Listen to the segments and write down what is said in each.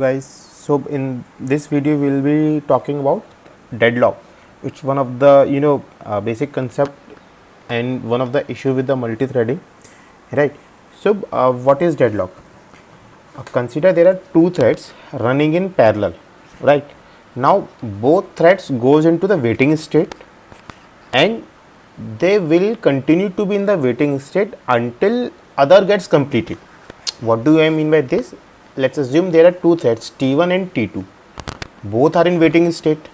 Guys, so in this video we will be talking about deadlock, which is one of the basic concept and one of the issue with the multi-threading, right? So what is deadlock? Consider there are two threads running in parallel, right? Now both threads goes into the waiting state and they will continue to be in the waiting state until other gets completed. What do I mean by this? Let's assume there are two threads T1 and T2. Both are in waiting state.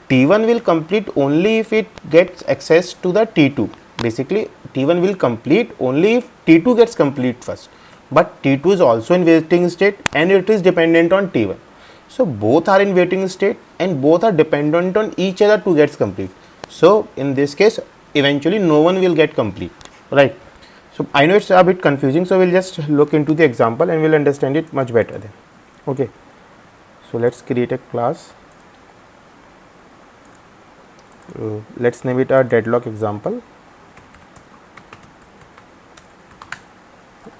T1 will complete only if it gets access to the T2. Basically, T1 will complete only if T2 gets complete first. But T2 is also in waiting state and it is dependent on T1. So both are in waiting state and both are dependent on each other to get complete. So in this case, eventually no one will get complete, right? So I know it's a bit confusing, so we'll just look into the example and we'll understand it much better then. Okay, so let's create a class. Let's name it a deadlock example.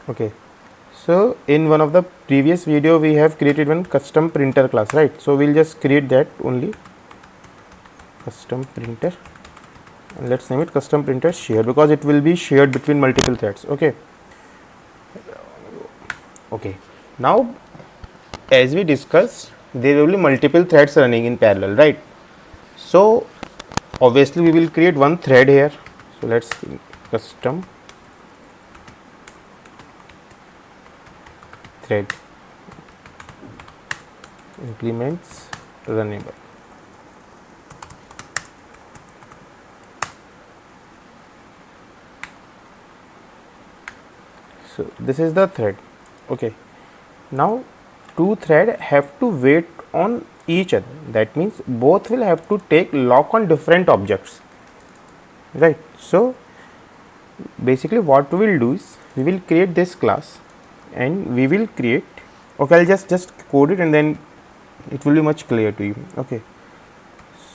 Okay, so in one of the previous video we have created one custom printer class, right? So we'll just create that only, custom printer, and let's name it custom printer share because it will be shared between multiple threads. Okay, now as we discussed, there will be multiple threads running in parallel, right? So obviously we will create one thread here. So let's custom thread implements runnable. So this is the thread. Okay, now two thread have to wait on each other. That means both will have to take lock on different objects, right? So basically what we will do is we will create this class and we will create, okay, I'll just code it and then it will be much clear to you. Okay,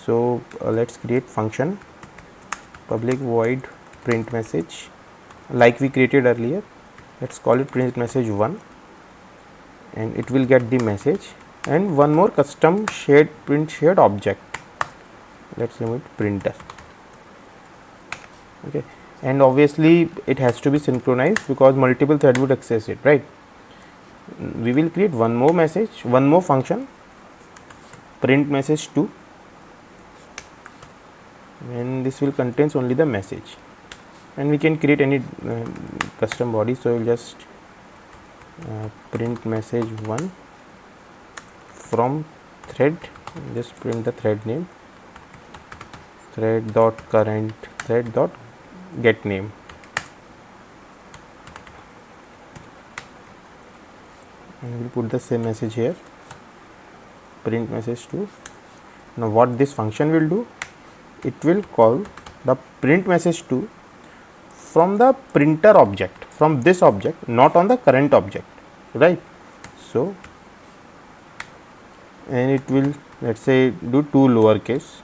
so let's create function public void print message like we created earlier. Let's call it print message 1 and it will get the message, and one more custom shared print shared object. Let's name it printer. Okay, and obviously it has to be synchronized because multiple thread would access it, right? We will create one more message, one more function print message 2, and this will contains only the message, and we can create any custom body. So we'll just print message 1 from thread, just print the thread name, thread dot current thread dot get name, and we'll put the same message here, print message 2. Now what this function will do, it will call the print message 2 from the printer object, from this object, not on the current object, right? So and it will, let's say, do 2 lowercase,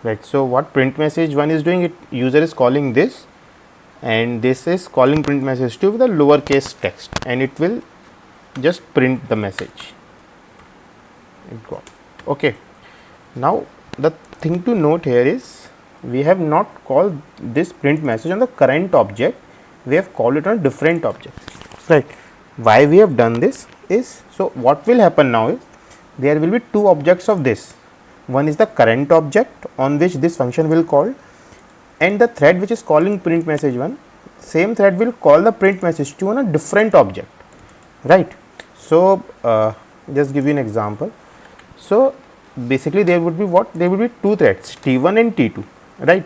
right? So what print message 1 is doing, it user is calling this and this is calling print message 2 with a lowercase text, and it will just print the message. It got. Okay, now the thing to note here is we have not called this print message on the current object, we have called it on a different object, right? Why we have done this is, so what will happen now is there will be two objects of this. One is the current object on which this function will call, and the thread which is calling print message 1, same thread will call the print message 2 on a different object, right? So just give you an example. So basically there would be what, there would be two threads T1 and T2, right?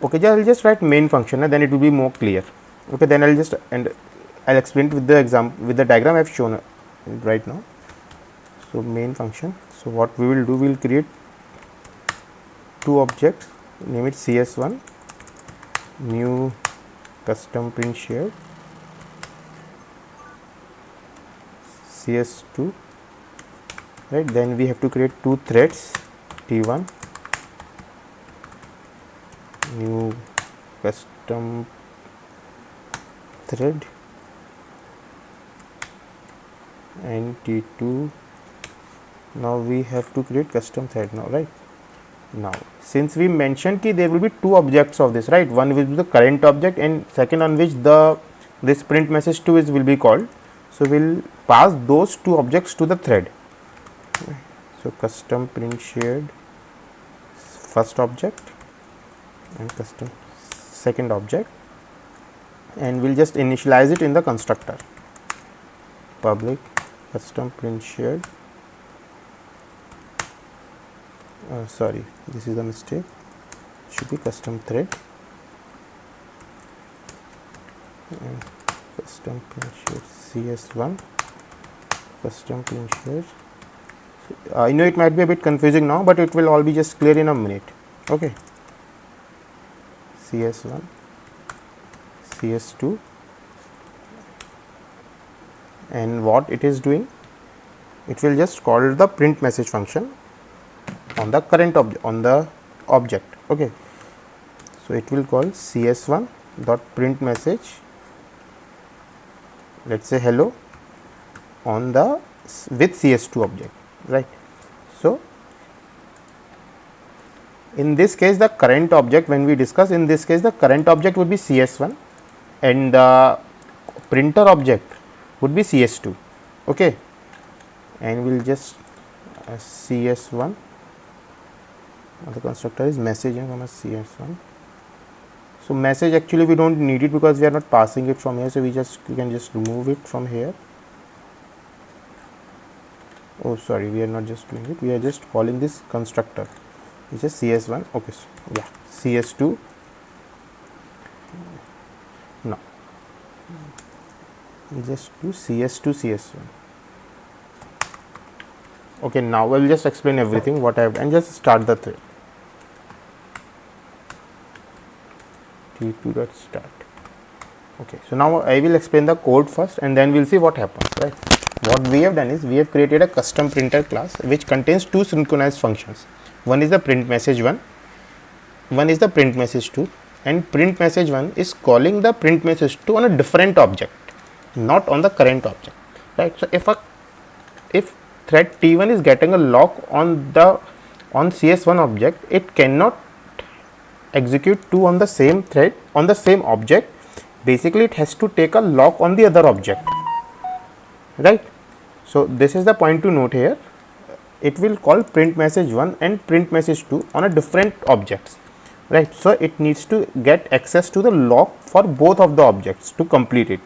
Okay, I'll just write main function and then it will be more clear. Okay, then I'll just, and I'll explain it with the example, with the diagram I've shown right now. So main function, so what we will do, we will create two objects, name it cs1 new custom print shared, cs2, right? Then we have to create two threads t1 new custom thread and T2. Now we have to create custom thread now, right? Now since we mentioned ki there will be two objects of this, right? One will be the current object and second on which this print message 2 will be called. So we'll pass those two objects to the thread. So custom print shared first object and custom second object, and we'll just initialize it in the constructor. Public custom print shared. Sorry, this is the mistake. Should be custom thread and custom print shared CS1 custom print shared. I know it might be a bit confusing now, but it will all be just clear in a minute. Okay. CS1 CS2, and what it is doing, it will just call the print message function on the current object. Okay, so it will call CS1 dot print message, let's say hello, on the with CS2 object, right? So in this case the current object, when we discuss, in this case the current object would be CS1 and the printer object would be CS2. Okay, and we'll just CS1, the constructor is message CS1. So message, actually we don't need it because we are not passing it from here, so we can just remove it from here. Oh sorry, we are not just doing it, we are just calling this constructor which is CS1. Okay, so yeah, CS2. Now just do CS2 CS1. Okay, now I will just explain everything what I have done. Just start the thread. T2 dot start. Okay, so now I will explain the code first and then we'll see what happens, right? What we have done is we have created a custom printer class which contains two synchronized functions. One is the print message 1, one is the print message 2, and print message 1 is calling the print message 2 on a different object, not on the current object, right? So if thread T1 is getting a lock on CS1 object, it cannot execute 2 on the same thread on the same object. Basically it has to take a lock on the other object, right? So this is the point to note here. It will call print message 1 and print message 2 on a different objects, right? So it needs to get access to the lock for both of the objects to complete it,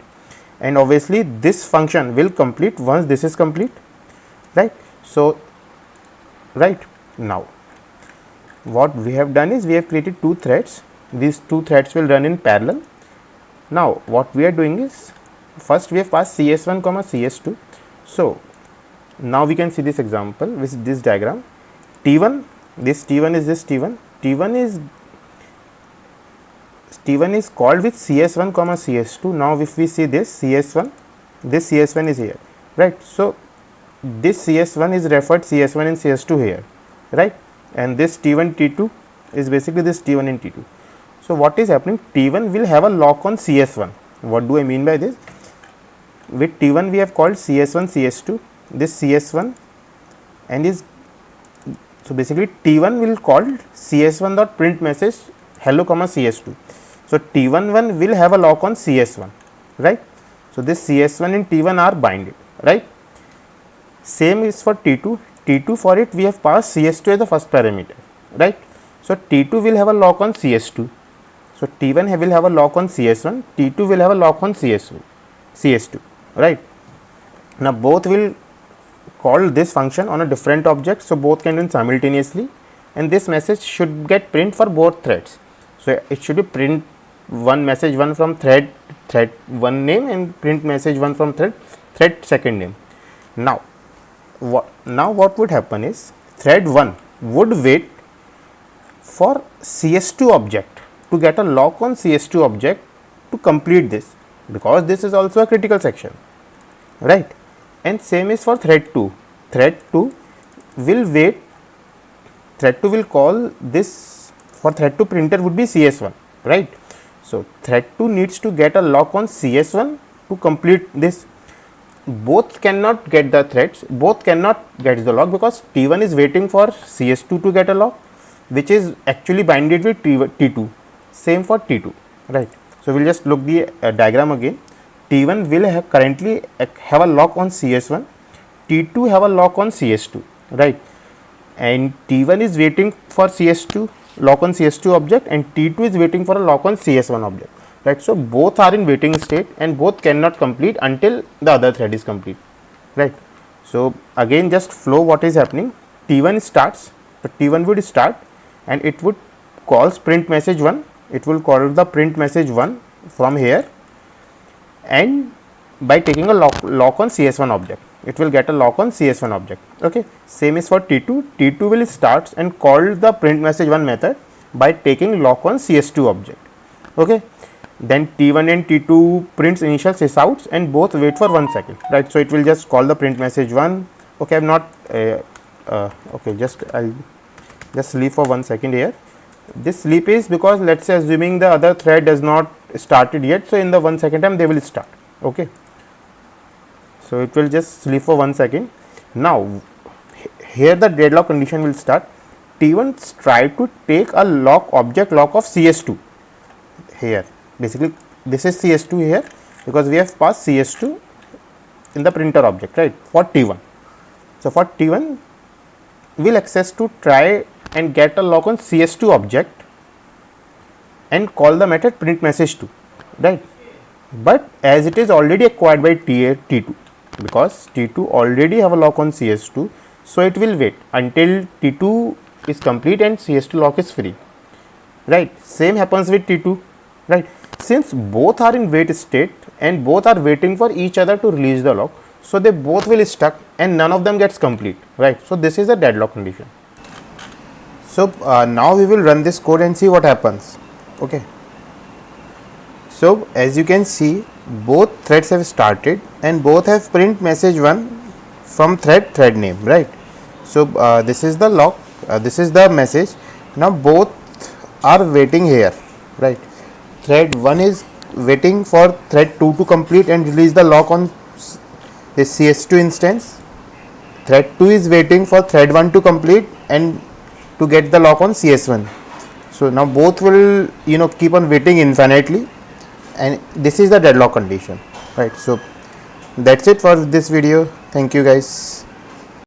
and obviously this function will complete once this is complete, right? So right now what we have done is we have created two threads. These two threads will run in parallel. Now what we are doing is, first we have passed CS1 comma CS2. So now we can see this example with this diagram. T1, this T1 is this T1. T1 is called with CS1 comma CS2. Now if we see this CS1 is here, right? So this CS1 is referred CS1 and CS2 here, right? And this T1 T2 is basically this T1 and T2. So what is happening, T1 will have a lock on CS1. What do I mean by this? With T1 we have called CS1 CS2, this CS1, and is, so basically T1 will call CS1 dot print message hello comma CS2. So T11 will have a lock on CS1, right? So this CS1 and T1 are binded, right? Same is for T2. T2, for it we have passed CS2 as the first parameter, right? So T2 will have a lock on CS2. So T1 will have a lock on CS1, T2 will have a lock on CS2, right? Now both will call this function on a different object, so both can run simultaneously, and this message should get print for both threads. So it should be print one message 1 from thread 1 name and print message 1 from thread second name. Now what would happen is, thread 1 would wait for CS2 object to get a lock on CS2 object to complete this, because this is also a critical section, right? And same is for thread 2. Thread 2 will wait, thread 2 will call this, for thread 2 printer would be CS1, right? So thread 2 needs to get a lock on CS1 to complete this. both cannot get the threads, both cannot get the lock, because T1 is waiting for CS2 to get a lock, which is actually binded with T2. Same for T2, right? So we'll just look the diagram again. T1 will currently have a lock on CS1, T2 have a lock on CS2, right? And T1 is waiting for CS2 lock on CS2 object, and T2 is waiting for a lock on CS1 object, right? So both are in waiting state and both cannot complete until the other thread is complete, right? So again, just flow what is happening. T1 starts, the T1 would start and it would calls print message 1, it will call the print message 1 from here, and by taking a lock on CS1 object, it will get a lock on CS1 object. Okay, same is for T2. T2 will start and call the print message 1 method by taking lock on CS2 object. Okay, then T1 and T2 prints initial sysouts and both wait for 1 second, right? So it will just call the print message 1. Okay, I'm not okay, I'll just sleep for 1 second here. This sleep is because, let's say, assuming the other thread does not started yet, so in the 1 second time they will start. Okay, so it will just sleep for 1 second. Now here the deadlock condition will start. T1 try to take a lock object lock of CS2 here. Basically this is CS2 here, because we have passed CS2 in the printer object, right, for T1. So for T1 will access to try and get a lock on CS2 object and call the method print message 2, right? But as it is already acquired by T2, because T2 already have a lock on CS2, so it will wait until T2 is complete and CS2 lock is free, right? Same happens with T2, right? Since both are in wait state and both are waiting for each other to release the lock, so they both will stuck and none of them gets complete, right? So this is a deadlock condition. So now we will run this code and see what happens. Okay, so as you can see, both threads have started and both have print message 1 from thread name, right? So this is the lock, this is the message. Now both are waiting here, right? Thread 1 is waiting for thread 2 to complete and release the lock on this CS2 instance. Thread 2 is waiting for thread 1 to complete and to get the lock on CS1. So now both will keep on waiting infinitely, and this is the deadlock condition, right? So that's it for this video. Thank you guys.